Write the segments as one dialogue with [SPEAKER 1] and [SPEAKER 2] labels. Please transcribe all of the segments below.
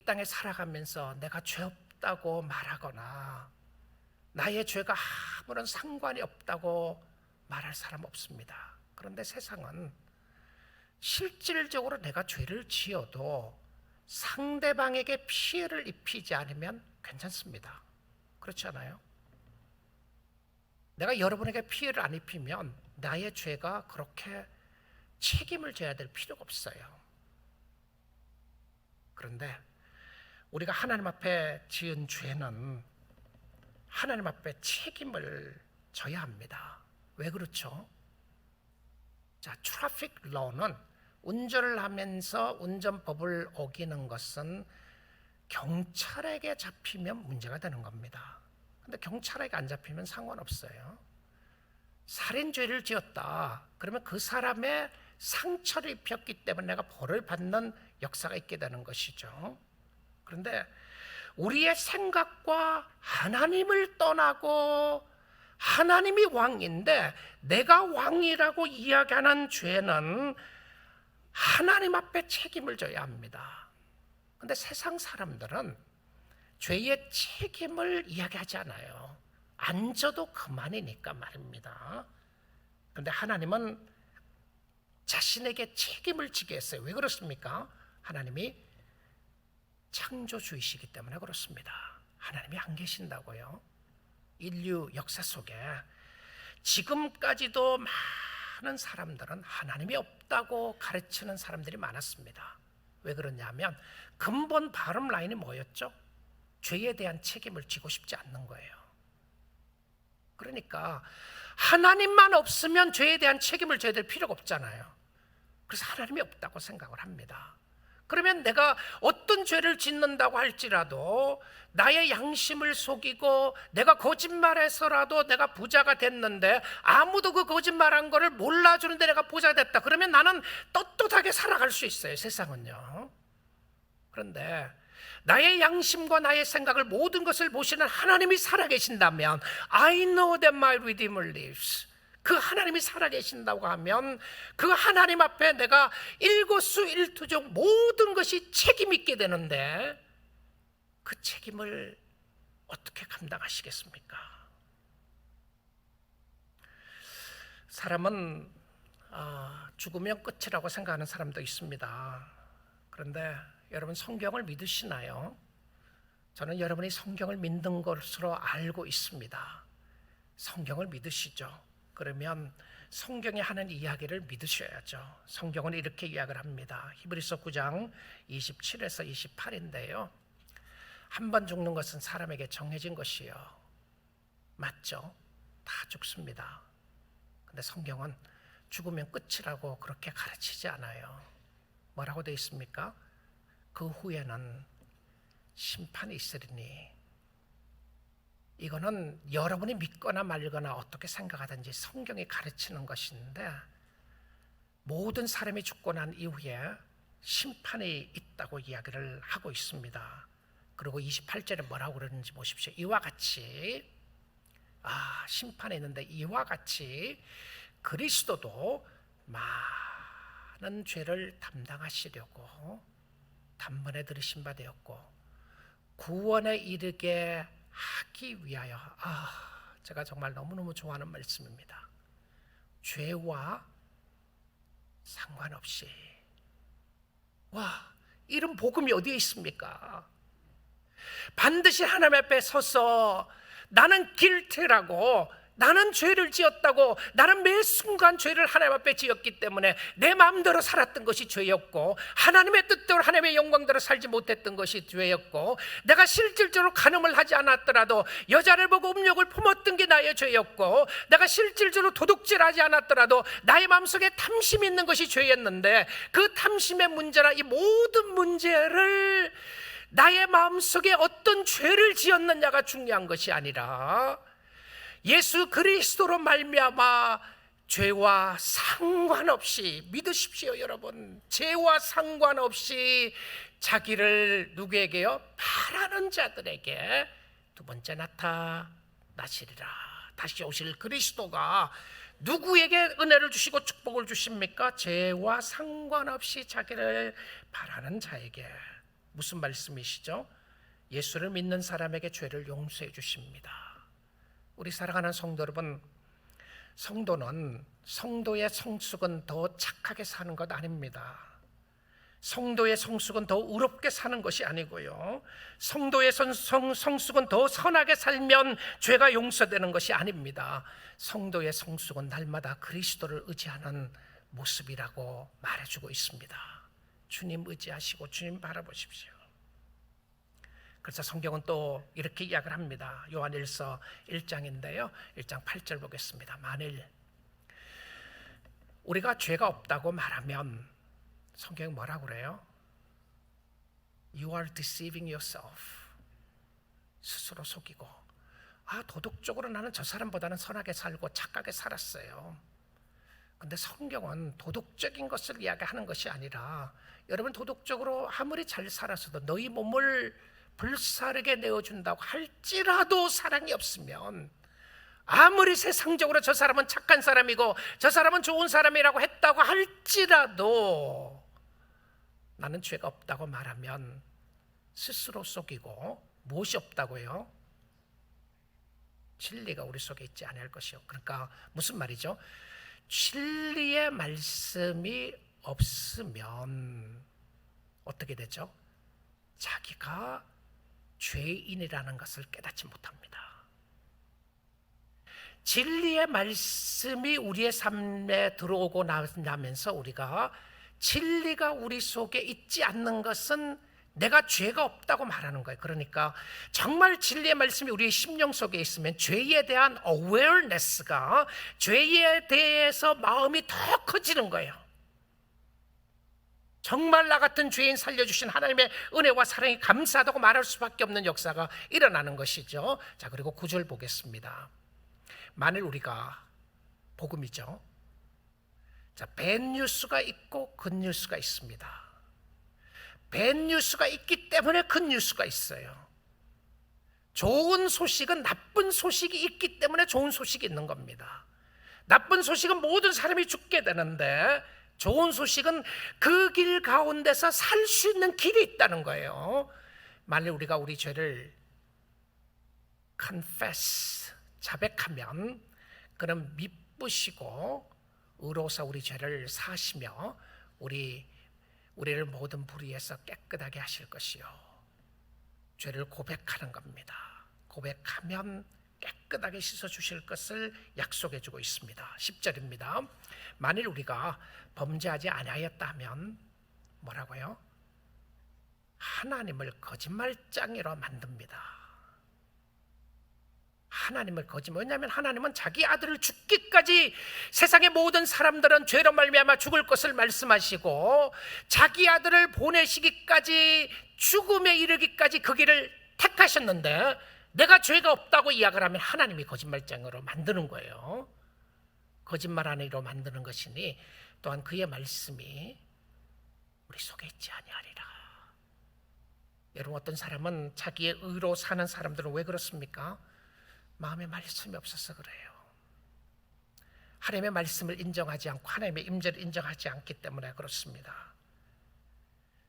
[SPEAKER 1] 땅에 살아가면서 내가 죄 없다고 말하거나 나의 죄가 아무런 상관이 없다고 말할 사람 없습니다. 그런데 세상은 실질적으로 내가 죄를 지어도 상대방에게 피해를 입히지 않으면 괜찮습니다. 그렇지 않아요? 내가 여러분에게 피해를 안 입히면 나의 죄가 그렇게 책임을 져야 될 필요가 없어요. 그런데 우리가 하나님 앞에 지은 죄는 하나님 앞에 책임을 져야 합니다. 왜 그렇죠? 자, 트래픽 러는 운전을 하면서 운전법을 어기는 것은 경찰에게 잡히면 문제가 되는 겁니다. 근데 경찰에게 안 잡히면 상관없어요. 살인죄를 지었다. 그러면 그 사람의 상처를 입혔기 때문에 내가 벌을 받는 역사가 있게 되는 것이죠. 그런데 우리의 생각과 하나님을 떠나고 하나님이 왕인데 내가 왕이라고 이야기하는 죄는 하나님 앞에 책임을 져야 합니다. 그런데 세상 사람들은 죄의 책임을 이야기하지 않아요. 안 져도 그만이니까 말입니다. 그런데 하나님은 자신에게 책임을 지게 했어요. 왜 그렇습니까? 하나님이 창조주이시기 때문에 그렇습니다. 하나님이 안 계신다고요. 인류 역사 속에 지금까지도 많은 사람들은 하나님이 없다고 가르치는 사람들이 많았습니다. 왜 그러냐면 근본 바람 라인이 뭐였죠? 죄에 대한 책임을 지고 싶지 않는 거예요. 그러니까 하나님만 없으면 죄에 대한 책임을 져야 될 필요가 없잖아요. 그래서 하나님이 없다고 생각을 합니다. 그러면 내가 어떤 죄를 짓는다고 할지라도 나의 양심을 속이고 내가 거짓말해서라도 내가 부자가 됐는데 아무도 그 거짓말한 거를 몰라주는데 내가 부자가 됐다. 그러면 나는 떳떳하게 살아갈 수 있어요. 세상은요. 그런데 나의 양심과 나의 생각을 모든 것을 보시는 하나님이 살아계신다면 I know that my Redeemer lives. 그 하나님이 살아계신다고 하면 그 하나님 앞에 내가 일거수일투족 모든 것이 책임 있게 되는데 그 책임을 어떻게 감당하시겠습니까? 사람은 죽으면 끝이라고 생각하는 사람도 있습니다. 그런데 여러분 성경을 믿으시나요? 저는 여러분이 성경을 믿는 것으로 알고 있습니다. 성경을 믿으시죠? 그러면 성경에 하는 이야기를 믿으셔야죠. 성경은 이렇게 이야기를 합니다. 히브리서 9장 27에서 28인데요. 한 번 죽는 것은 사람에게 정해진 것이요. 맞죠? 다 죽습니다. 근데 성경은 죽으면 끝이라고 그렇게 가르치지 않아요. 뭐라고 되어 있습니까? 그 후에는 심판이 있으리니. 이거는 여러분이 믿거나 말거나 어떻게 생각하든지 성경이 가르치는 것인데 모든 사람이 죽고 난 이후에 심판이 있다고 이야기를 하고 있습니다. 그리고 28절에 뭐라고 그러는지 보십시오. 이와 같이 심판이 있는데 이와 같이 그리스도도 많은 죄를 담당하시려고 단번에 들으신 바 되었고 구원에 이르게 하기 위하여 제가 정말 너무너무 좋아하는 말씀입니다. 죄와 상관없이 이런 복음이 어디에 있습니까? 반드시 하나님 앞에 서서 나는 guilty라고 나는 죄를 지었다고 나는 매 순간 죄를 하나님 앞에 지었기 때문에 내 마음대로 살았던 것이 죄였고 하나님의 뜻대로 하나님의 영광대로 살지 못했던 것이 죄였고 내가 실질적으로 간음을 하지 않았더라도 여자를 보고 음욕을 품었던 게 나의 죄였고 내가 실질적으로 도둑질하지 않았더라도 나의 마음속에 탐심이 있는 것이 죄였는데 그 탐심의 문제나 이 모든 문제를 나의 마음속에 어떤 죄를 지었느냐가 중요한 것이 아니라 예수 그리스도로 말미암아 죄와 상관없이 믿으십시오. 여러분, 죄와 상관없이 자기를 누구에게요? 바라는 자들에게 두 번째 나타나시리라. 다시 오실 그리스도가 누구에게 은혜를 주시고 축복을 주십니까? 죄와 상관없이 자기를 바라는 자에게. 무슨 말씀이시죠? 예수를 믿는 사람에게 죄를 용서해 주십니다. 우리 사랑하는 성도 여러분, 성도는 성도의 성숙은 더 착하게 사는 것 아닙니다. 성도의 성숙은 더 의롭게 사는 것이 아니고요, 성도의 성숙은 더 선하게 살면 죄가 용서되는 것이 아닙니다. 성도의 성숙은 날마다 그리스도를 의지하는 모습이라고 말해주고 있습니다. 주님 의지하시고 주님 바라보십시오. 그래서 성경은 또 이렇게 이야기를 합니다. 요한일서 1장인데요 1장 8절 보겠습니다. 만일 우리가 죄가 없다고 말하면, 성경이 뭐라고 그래요? You are deceiving yourself. 스스로 속이고, 도덕적으로 나는 저 사람보다는 선하게 살고 착하게 살았어요. 근데 성경은 도덕적인 것을 이야기하는 것이 아니라, 여러분 도덕적으로 아무리 잘 살았어도 너희 몸을 불사르게 내어준다고 할지라도 사랑이 없으면, 아무리 세상적으로 저 사람은 착한 사람이고 저 사람은 좋은 사람이라고 했다고 할지라도 나는 죄가 없다고 말하면 스스로 속이고, 무엇이 없다고요? 진리가 우리 속에 있지 않을 것이요. 그러니까 무슨 말이죠? 진리의 말씀이 없으면 어떻게 되죠? 자기가 죄인이라는 것을 깨닫지 못합니다. 진리의 말씀이 우리의 삶에 들어오고 나면서 우리가 진리가 우리 속에 있지 않는 것은 내가 죄가 없다고 말하는 거예요. 그러니까 정말 진리의 말씀이 우리의 심령 속에 있으면 죄에 대한 awareness가, 죄에 대해서 마음이 더 커지는 거예요. 정말 나 같은 죄인 살려주신 하나님의 은혜와 사랑이 감사하다고 말할 수밖에 없는 역사가 일어나는 것이죠. 자, 그리고 9절 보겠습니다. 만일 우리가, 복음이죠. 자, 밴뉴스가 있고 굿뉴스가 있습니다. 밴뉴스가 있기 때문에 굿뉴스가 있어요. 좋은 소식은 나쁜 소식이 있기 때문에 좋은 소식이 있는 겁니다. 나쁜 소식은 모든 사람이 죽게 되는데, 좋은 소식은 그 길 가운데서 살 수 있는 길이 있다는 거예요. 만일 우리가 우리 죄를 confess, 자백하면 그는 미쁘시고 의로서 우리 죄를 사시며 우리를 모든 불의에서 깨끗하게 하실 것이요. 죄를 고백하는 겁니다. 고백하면 깨끗하게 씻어주실 것을 약속해 주고 있습니다. 10절입니다. 만일 우리가 범죄하지 아니하였다면 뭐라고요? 하나님을 거짓말장이로 만듭니다. 하나님을 거짓말, 왜냐하면 하나님은 자기 아들을 죽기까지, 세상의 모든 사람들은 죄로 말미암아 죽을 것을 말씀하시고 자기 아들을 보내시기까지, 죽음에 이르기까지 그 길을 택하셨는데, 내가 죄가 없다고 이야기를 하면 하나님이 거짓말장으로 만드는 거예요. 거짓말하니로 만드는 것이니 또한 그의 말씀이 우리 속에 있지 아니하리라. 여러분, 어떤 사람은 자기의 의로 사는 사람들은 왜 그렇습니까? 마음에 말씀이 없어서 그래요. 하나님의 말씀을 인정하지 않고 하나님의 임재를 인정하지 않기 때문에 그렇습니다.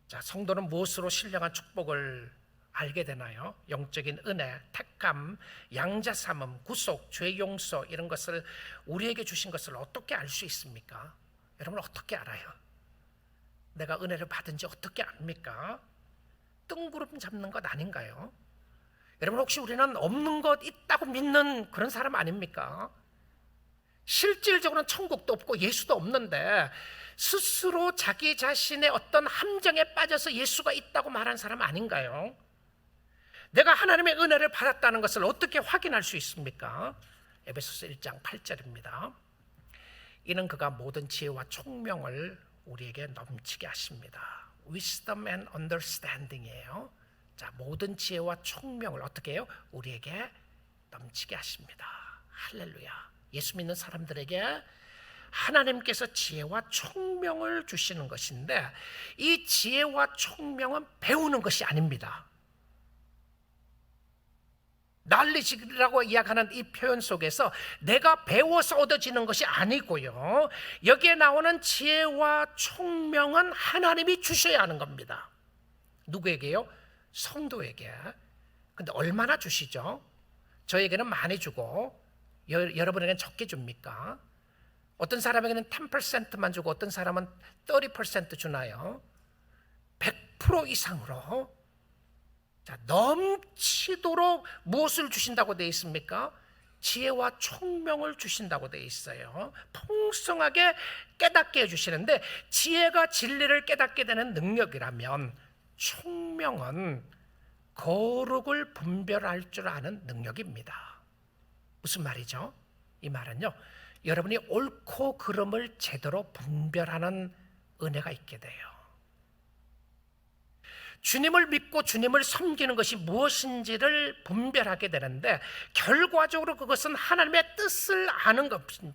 [SPEAKER 1] 자, 성도는 무엇으로 신령한 축복을 알게 되나요? 영적인 은혜, 택감, 양자삼음, 구속, 죄 용서, 이런 것을 우리에게 주신 것을 어떻게 알 수 있습니까? 여러분, 어떻게 알아요? 내가 은혜를 받은지 어떻게 압니까? 뜬구름 잡는 것 아닌가요? 여러분, 혹시 우리는 없는 것 있다고 믿는 그런 사람 아닙니까? 실질적으로는 천국도 없고 예수도 없는데 스스로 자기 자신의 어떤 함정에 빠져서 예수가 있다고 말하는 사람 아닌가요? 내가 하나님의 은혜를 받았다는 것을 어떻게 확인할 수 있습니까? 에베소서 1장 8절입니다. 이는 그가 모든 지혜와 총명을 우리에게 넘치게 하십니다. Wisdom and understanding이에요. 자, 모든 지혜와 총명을 어떻게 해요? 우리에게 넘치게 하십니다. 할렐루야. 예수 믿는 사람들에게 하나님께서 지혜와 총명을 주시는 것인데, 이 지혜와 총명은 배우는 것이 아닙니다. knowledge라고 이야기하는 이 표현 속에서 내가 배워서 얻어지는 것이 아니고요, 여기에 나오는 지혜와 총명은 하나님이 주셔야 하는 겁니다. 누구에게요? 성도에게. 근데 얼마나 주시죠? 저에게는 많이 주고 여러분에게는 적게 줍니까? 어떤 사람에게는 10%만 주고 어떤 사람은 30% 주나요? 100% 이상으로. 자, 넘치도록 무엇을 주신다고 되어 있습니까? 지혜와 총명을 주신다고 되어 있어요. 풍성하게 깨닫게 해주시는데, 지혜가 진리를 깨닫게 되는 능력이라면 총명은 거룩을 분별할 줄 아는 능력입니다. 무슨 말이죠? 이 말은요, 여러분이 옳고 그름을 제대로 분별하는 은혜가 있게 돼요. 주님을 믿고 주님을 섬기는 것이 무엇인지를 분별하게 되는데, 결과적으로 그것은 하나님의 뜻을 아는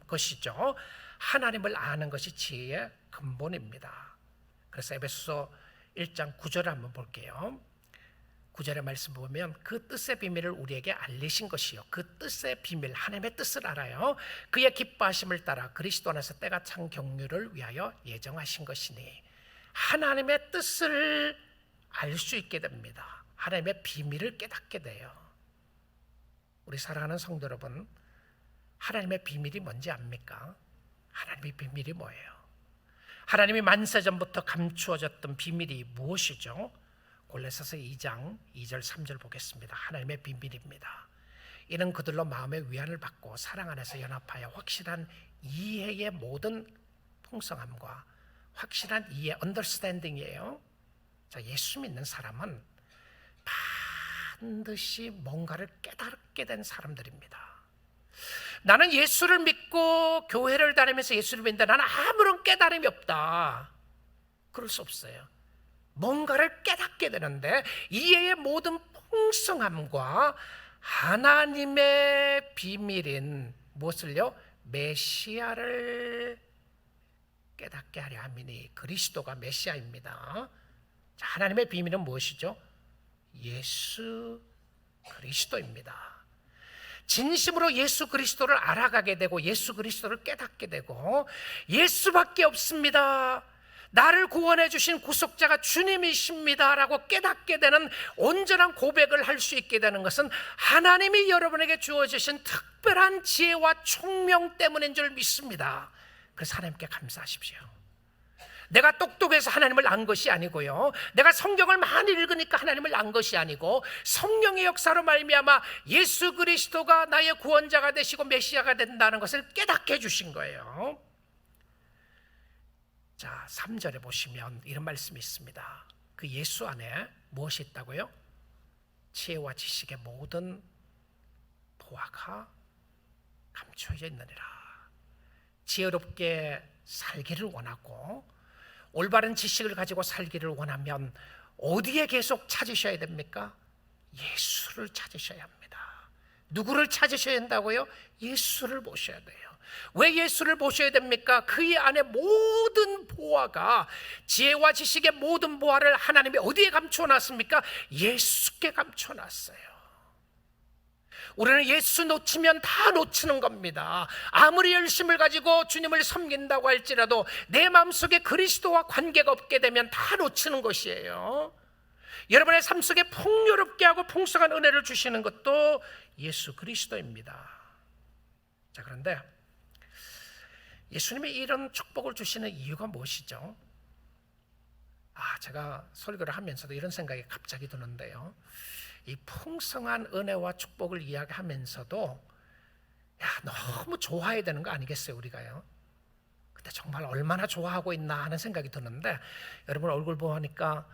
[SPEAKER 1] 것이죠. 하나님을 아는 것이 지혜의 근본입니다. 그래서 에베소서 1장 9절을 한번 볼게요. 9절의 말씀 보면 그 뜻의 비밀을 우리에게 알리신 것이요, 그 뜻의 비밀, 하나님의 뜻을 알아요. 그의 기뻐하심을 따라 그리스도 안에서 때가 찬 경륜을 위하여 예정하신 것이니, 하나님의 뜻을 알 수 있게 됩니다. 하나님의 비밀을 깨닫게 돼요. 우리 사랑하는 성도 여러분, 하나님의 비밀이 뭔지 압니까? 하나님의 비밀이 뭐예요? 하나님이 만세전부터 감추어졌던 비밀이 무엇이죠? 골로새서 2장 2절 3절 보겠습니다. 하나님의 비밀입니다. 이는 그들로 마음의 위안을 받고 사랑 안에서 연합하여 확실한 이해의 모든 풍성함과 확실한 이해, 언더스탠딩이에요. 자, 예수 믿는 사람은 반드시 뭔가를 깨닫게 된 사람들입니다. 나는 예수를 믿고 교회를 다니면서 예수를 믿는다, 나는 아무런 깨달음이 없다, 그럴 수 없어요. 뭔가를 깨닫게 되는데, 이해의 모든 풍성함과 하나님의 비밀인 무엇을요? 메시아를 깨닫게 하려 함이니, 그리스도가 메시아입니다. 자, 하나님의 비밀은 무엇이죠? 예수 그리스도입니다. 진심으로 예수 그리스도를 알아가게 되고 예수 그리스도를 깨닫게 되고, 예수밖에 없습니다, 나를 구원해 주신 구속자가 주님이십니다 라고 깨닫게 되는 온전한 고백을 할 수 있게 되는 것은 하나님이 여러분에게 주어주신 특별한 지혜와 총명 때문인 줄 믿습니다. 그래서 하나님께 감사하십시오. 내가 똑똑해서 하나님을 안 것이 아니고요, 내가 성경을 많이 읽으니까 하나님을 안 것이 아니고, 성령의 역사로 말미암아 예수 그리스도가 나의 구원자가 되시고 메시아가 된다는 것을 깨닫게 해주신 거예요. 자, 3절에 보시면 이런 말씀이 있습니다. 그 예수 안에 무엇이 있다고요? 지혜와 지식의 모든 보화가 감춰져 있느니라. 지혜롭게 살기를 원하고 올바른 지식을 가지고 살기를 원하면 어디에 계속 찾으셔야 됩니까? 예수를 찾으셔야 합니다. 누구를 찾으셔야 한다고요? 예수를 모셔야 돼요. 왜 예수를 모셔야 됩니까? 그의 안에 모든 보화가, 지혜와 지식의 모든 보화를 하나님이 어디에 감춰놨습니까? 예수께 감춰놨어요. 우리는 예수 놓치면 다 놓치는 겁니다. 아무리 열심을 가지고 주님을 섬긴다고 할지라도 내 마음속에 그리스도와 관계가 없게 되면 다 놓치는 것이에요. 여러분의 삶 속에 풍요롭게 하고 풍성한 은혜를 주시는 것도 예수 그리스도입니다. 자, 그런데 예수님이 이런 축복을 주시는 이유가 무엇이죠? 제가 설교를 하면서도 이런 생각이 갑자기 드는데요, 이 풍성한 은혜와 축복을 이야기하면서도 너무 좋아해야 되는 거 아니겠어요, 우리가요? 근데 정말 얼마나 좋아하고 있나 하는 생각이 드는데, 여러분 얼굴 보니까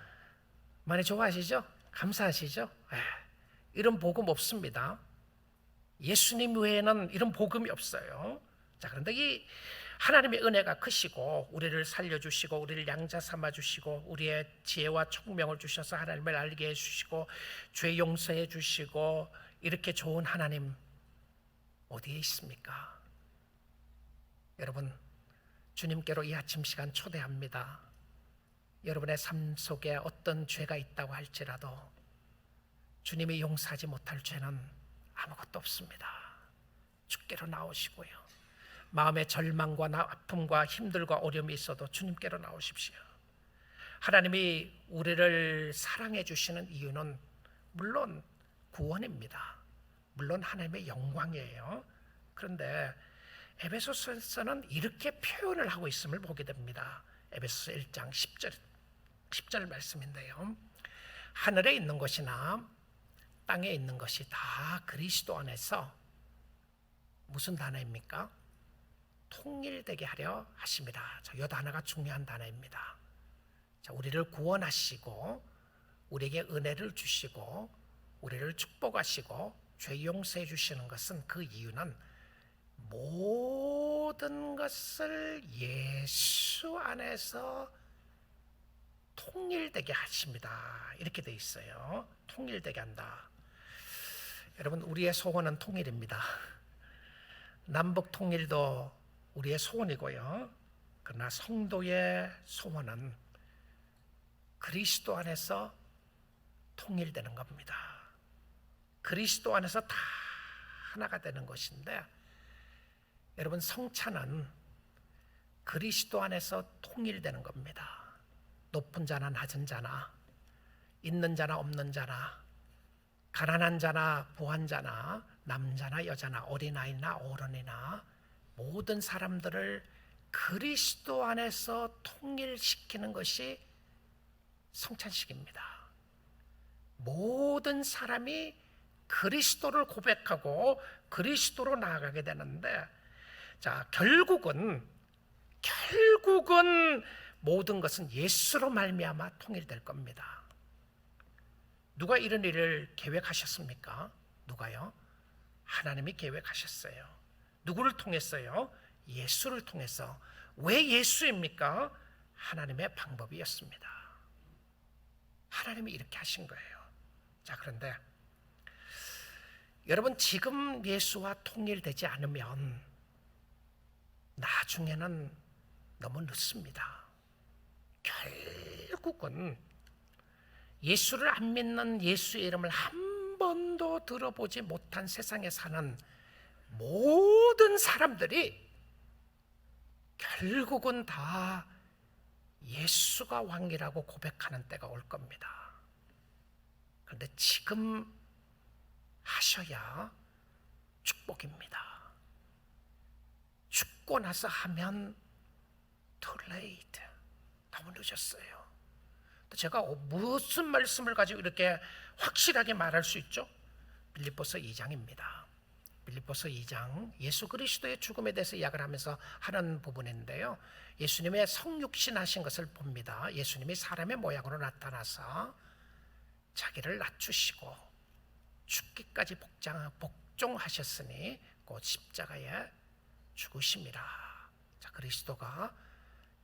[SPEAKER 1] 많이 좋아하시죠? 감사하시죠? 이런 복음 없습니다. 예수님 외에는 이런 복음이 없어요. 자, 그런데 이 하나님의 은혜가 크시고 우리를 살려주시고 우리를 양자 삼아주시고 우리의 지혜와 총명을 주셔서 하나님을 알게 해주시고 죄 용서해 주시고, 이렇게 좋은 하나님 어디에 있습니까? 여러분, 주님께로 이 아침 시간 초대합니다. 여러분의 삶 속에 어떤 죄가 있다고 할지라도 주님이 용서하지 못할 죄는 아무것도 없습니다. 주께로 나오시고요, 마음의 절망과 아픔과 힘들과 어려움이 있어도 주님께로 나오십시오. 하나님이 우리를 사랑해 주시는 이유는 물론 구원입니다. 물론 하나님의 영광이에요. 그런데 에베소서에서는 이렇게 표현을 하고 있음을 보게 됩니다. 에베소서 1장 10절 말씀인데요. 하늘에 있는 것이나 땅에 있는 것이 다 그리스도 안에서 무슨 단어입니까? 통일되게 하려 하심이라. 이 단어가 중요한 단어입니다. 자, 우리를 구원하시고 우리에게 은혜를 주시고 우리를 축복하시고 죄 용서해 주시는 것은 그 이유는 모든 것을 예수 안에서 통일되게 하십니다. 이렇게 돼 있어요. 통일되게 한다. 여러분, 우리의 소원은 통일입니다. 남북 통일도 우리의 소원이고요. 그러나 성도의 소원은 그리스도 안에서 통일되는 겁니다. 그리스도 안에서 다 하나가 되는 것인데, 여러분, 성찬은 그리스도 안에서 통일되는 겁니다. 높은 자나 낮은 자나, 있는 자나 없는 자나, 가난한 자나 부한 자나, 남자나 여자나, 어린아이나 어른이나 모든 사람들을 그리스도 안에서 통일시키는 것이 성찬식입니다. 모든 사람이 그리스도를 고백하고 그리스도로 나아가게 되는데, 자, 결국은 모든 것은 예수로 말미암아 통일될 겁니다. 누가 이런 일을 계획하셨습니까? 누가요? 하나님이 계획하셨어요. 누구를 통했어요? 예수를 통해서. 왜 예수입니까? 하나님의 방법이었습니다. 하나님이 이렇게 하신 거예요. 자, 그런데 여러분, 지금 예수와 통일되지 않으면 나중에는 너무 늦습니다. 결국은 예수를 안 믿는, 예수의 이름을 한 번도 들어보지 못한 세상에 사는 모든 사람들이 결국은 다 예수가 왕이라고 고백하는 때가 올 겁니다. 그런데 지금 하셔야 축복입니다. 죽고 나서 하면 too late, 너무 늦었어요. 제가 무슨 말씀을 가지고 이렇게 확실하게 말할 수 있죠? 빌립보서 2장입니다. 빌립보서 2장, 예수 그리스도의 죽음에 대해서 이야기를 하면서 하는 부분인데요, 예수님의 성육신 하신 것을 봅니다. 예수님이 사람의 모양으로 나타나서 자기를 낮추시고 죽기까지 복종하셨으니 곧 십자가에 죽으심이라. 자, 그리스도가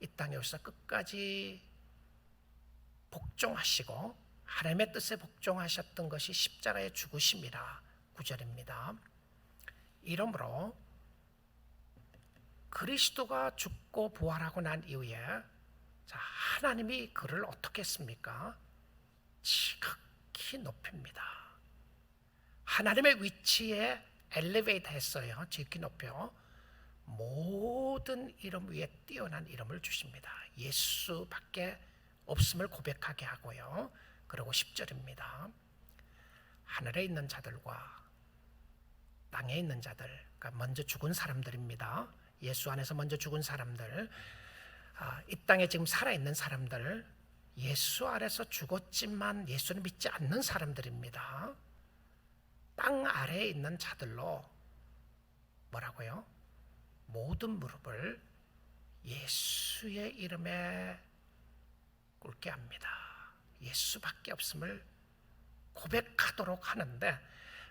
[SPEAKER 1] 이 땅에 오셔서 끝까지 복종하시고 하나님의 뜻에 복종하셨던 것이 십자가의 죽으심이라. 9절입니다. 이러므로 그리스도가 죽고 부활하고 난 이후에, 자, 하나님이 그를 어떻게 했습니까? 지극히 높입니다. 하나님의 위치에 엘리베이트 했어요. 지극히 높여 모든 이름 위에 뛰어난 이름을 주십니다. 예수밖에 없음을 고백하게 하고요. 그리고 10절입니다. 하늘에 있는 자들과 땅에 있는 자들, 그러니까 먼저 죽은 사람들입니다. 예수 안에서 먼저 죽은 사람들, 이 땅에 지금 살아있는 사람들, 예수 아래서 죽었지만 예수를 믿지 않는 사람들입니다. 땅 아래에 있는 자들로 뭐라고요? 모든 무릎을 예수의 이름에 꿇게 합니다. 예수밖에 없음을 고백하도록 하는데,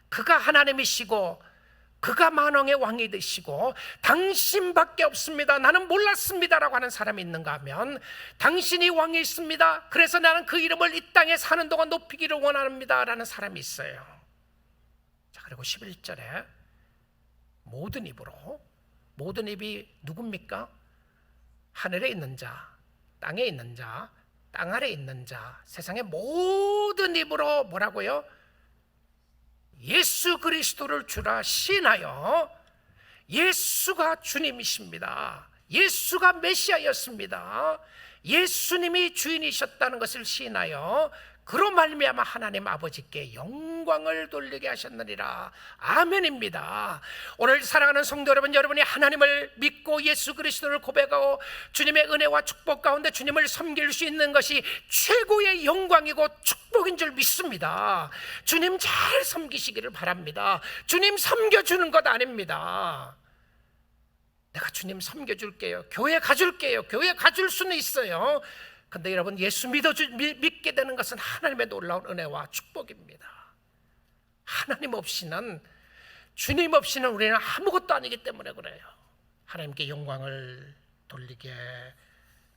[SPEAKER 1] 그가 하나님이시고 그가 만왕의 왕이 되시고 당신밖에 없습니다, 나는 몰랐습니다라고 하는 사람이 있는가 하면, 당신이 왕이 있습니다, 그래서 나는 그 이름을 이 땅에 사는 동안 높이기를 원합니다 라는 사람이 있어요. 자, 그리고 11절에 모든 입으로, 모든 입이 누굽니까? 하늘에 있는 자, 땅에 있는 자, 땅 아래에 있는 자, 세상의 모든 입으로 뭐라고요? 예수 그리스도를 주라 시인하여, 예수가 주님이십니다, 예수가 메시아였습니다, 예수님이 주인이셨다는 것을 시인하여 그로 말미암아 하나님 아버지께 영광을 돌리게 하셨느니라. 아멘입니다. 오늘 사랑하는 성도 여러분, 여러분이 하나님을 믿고 예수 그리스도를 고백하고 주님의 은혜와 축복 가운데 주님을 섬길 수 있는 것이 최고의 영광이고 축복인 줄 믿습니다. 주님 잘 섬기시기를 바랍니다. 주님 섬겨주는 것 아닙니다. 내가 주님 섬겨줄게요, 교회 가줄게요, 교회 가줄 수는 있어요. 근데 여러분, 예수 믿게 되는 것은 하나님의 놀라운 은혜와 축복입니다. 하나님 없이는, 주님 없이는 우리는 아무것도 아니기 때문에 그래요. 하나님께 영광을 돌리게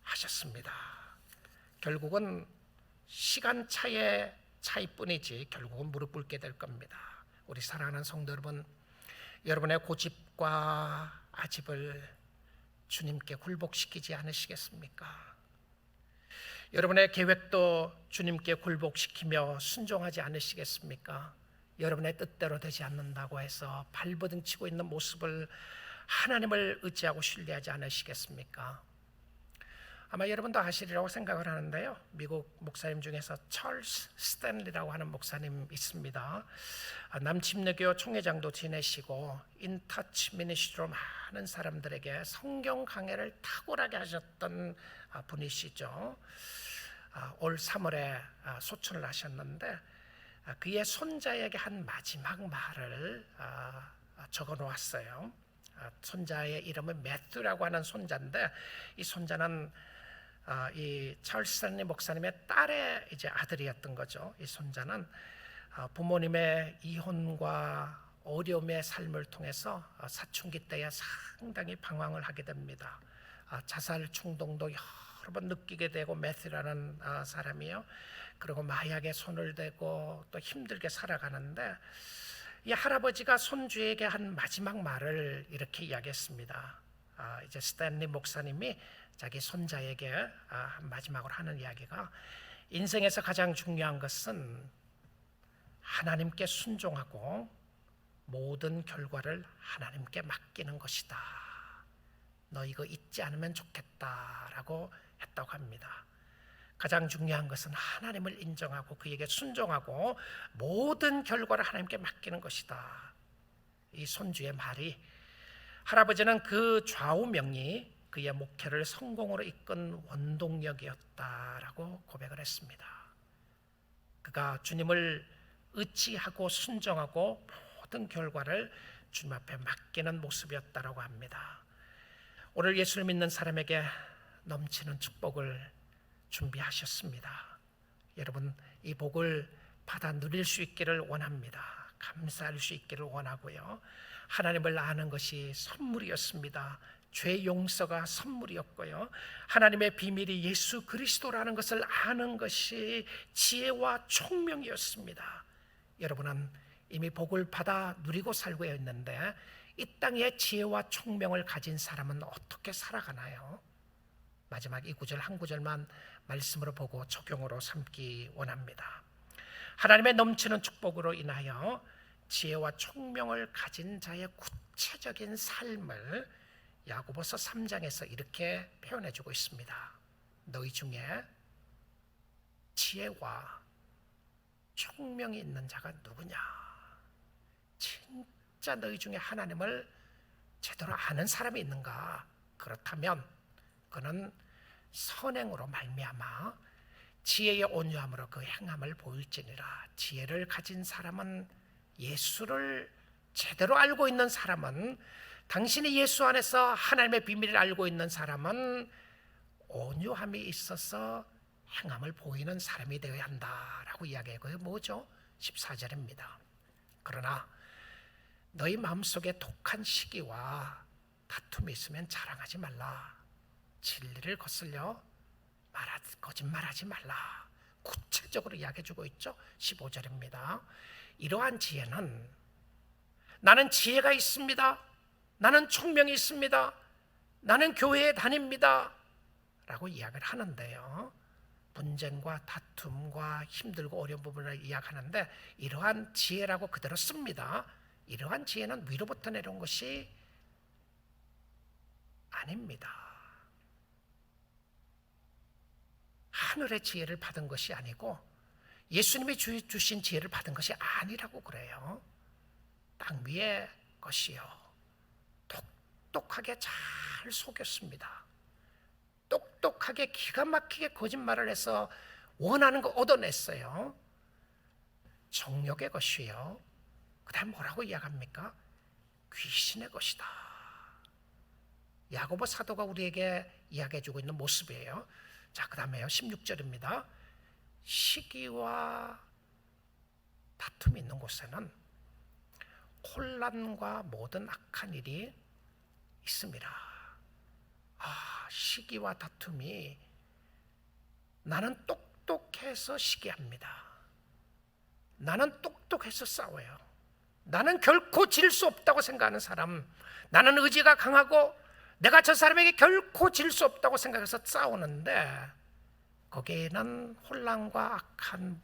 [SPEAKER 1] 하셨습니다. 결국은 시간 차이의 차이뿐이지 결국은 무릎 꿇게 될 겁니다. 우리 사랑하는 성도 여러분, 여러분의 고집과 아집을 주님께 굴복시키지 않으시겠습니까? 여러분의 계획도 주님께 굴복시키며 순종하지 않으시겠습니까? 여러분의 뜻대로 되지 않는다고 해서 발버둥치고 있는 모습을 하나님을 의지하고 신뢰하지 않으시겠습니까? 아마 여러분도 아시리라고 생각을 하는데요, 미국 목사님 중에서 찰스 스탠리라고 하는 목사님 있습니다. 남침례교 총회장도 지내시고 인터치 미니스트로 많은 사람들에게 성경 강해를 탁월하게 하셨던 분이시죠. 올 3월에 소천을 하셨는데 그의 손자에게 한 마지막 말을 적어 놓았어요. 손자의 이름은 매튜라고 하는 손자인데, 이 손자는 이 찰스 스탠리 목사님의 딸의 이제 아들이었던 거죠. 이 손자는 부모님의 이혼과 어려움의 삶을 통해서 사춘기 때에 상당히 방황을 하게 됩니다. 자살 충동도 여러 번 느끼게 되고, 매튜라는 사람이요, 그리고 마약에 손을 대고 또 힘들게 살아가는데, 이 할아버지가 손주에게 한 마지막 말을 이렇게 이야기했습니다. 이제 스탠리 목사님이 자기 손자에게 마지막으로 하는 이야기가, 인생에서 가장 중요한 것은 하나님께 순종하고 모든 결과를 하나님께 맡기는 것이다. 너 이거 잊지 않으면 좋겠다라고 했다고 합니다. 가장 중요한 것은 하나님을 인정하고 그에게 순종하고 모든 결과를 하나님께 맡기는 것이다. 이 손주의 말이, 할아버지는 그 좌우명이 그의 목회를 성공으로 이끈 원동력이었다라고 고백을 했습니다. 그가 주님을 의지하고 순종하고 모든 결과를 주님 앞에 맡기는 모습이었다라고 합니다. 오늘 예수를 믿는 사람에게 넘치는 축복을 준비하셨습니다. 여러분, 이 복을 받아 누릴 수 있기를 원합니다. 감사할 수 있기를 원하고요, 하나님을 아는 것이 선물이었습니다. 죄 용서가 선물이었고요, 하나님의 비밀이 예수 그리스도라는 것을 아는 것이 지혜와 총명이었습니다. 여러분은 이미 복을 받아 누리고 살고 있는데, 이 땅에 지혜와 총명을 가진 사람은 어떻게 살아가나요? 마지막 이 구절 한 구절만 말씀으로 보고 적용으로 삼기 원합니다. 하나님의 넘치는 축복으로 인하여 지혜와 총명을 가진 자의 구체적인 삶을 야고보서 3장에서 이렇게 표현해 주고 있습니다. 너희 중에 지혜와 총명이 있는 자가 누구냐? 진짜 너희 중에 하나님을 제대로 아는 사람이 있는가? 그렇다면 그는 선행으로 말미암아 지혜의 온유함으로 그 행함을 보일지니라. 지혜를 가진 사람은, 예수를 제대로 알고 있는 사람은, 당신이 예수 안에서 하나님의 비밀을 알고 있는 사람은 온유함이 있어서 행함을 보이는 사람이 되어야 한다라고 이야기해요. 그게 뭐죠? 14절입니다. 그러나 너희 마음속에 독한 시기와 다툼이 있으면 자랑하지 말라. 진리를 거슬려 거짓말하지 말라. 구체적으로 이야기해주고 있죠. 15절입니다. 이러한 지혜는, 나는 지혜가 있습니다, 나는 총명이 있습니다, 나는 교회에 다닙니다 라고 이야기를 하는데요, 분쟁과 다툼과 힘들고 어려운 부분을 이야기하는데 이러한 지혜라고 그대로 씁니다. 이러한 지혜는 위로부터 내려온 것이 아닙니다. 하늘의 지혜를 받은 것이 아니고 예수님이 주신 지혜를 받은 것이 아니라고 그래요. 땅 위의 것이요. 똑똑하게 잘 속였습니다. 똑똑하게 기가 막히게 거짓말을 해서 원하는 거 얻어냈어요. 정욕의 것이요. 그 다음 뭐라고 이야기합니까? 귀신의 것이다. 야고보 사도가 우리에게 이야기해주고 있는 모습이에요. 자, 그 다음에요 16절입니다. 시기와 다툼이 있는 곳에는 혼란과 모든 악한 일이 있습니다. 시기와 다툼이, 나는 똑똑해서 시기합니다. 나는 똑똑해서 싸워요. 나는 결코 질 수 없다고 생각하는 사람, 나는 의지가 강하고 내가 저 사람에게 결코 질 수 없다고 생각해서 싸우는데 거기에는 혼란과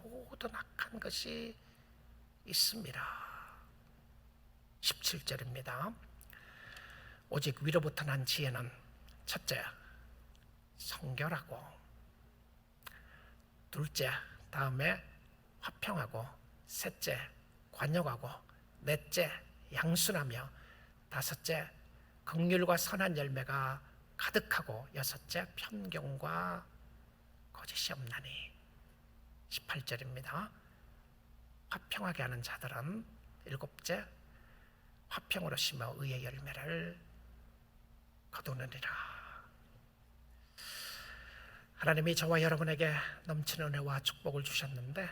[SPEAKER 1] 모든 악한 것이 있습니다. 17절입니다. 오직 위로부터 난 지혜는 첫째, 성결하고, 둘째, 다음에 화평하고, 셋째, 관용하고, 넷째, 양순하며, 다섯째, 긍휼과 선한 열매가 가득하고, 여섯째, 편경과 거짓이 없나니. 18절입니다. 화평하게 하는 자들은 일곱째, 화평으로 심어 의의 열매를 거두느니라. 하나님이 저와 여러분에게 넘치는 은혜와 축복을 주셨는데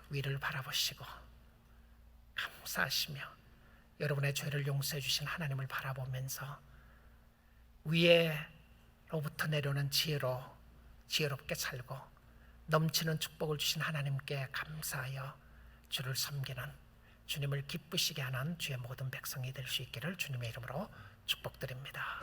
[SPEAKER 1] 위를 바라보시고 감사하시며 여러분의 죄를 용서해 주신 하나님을 바라보면서 위에로부터 내려오는 지혜롭게 살고 넘치는 축복을 주신 하나님께 감사하여 주를 섬기는, 주님을 기쁘시게 하는 주의 모든 백성이 될 수 있기를 주님의 이름으로 축복드립니다.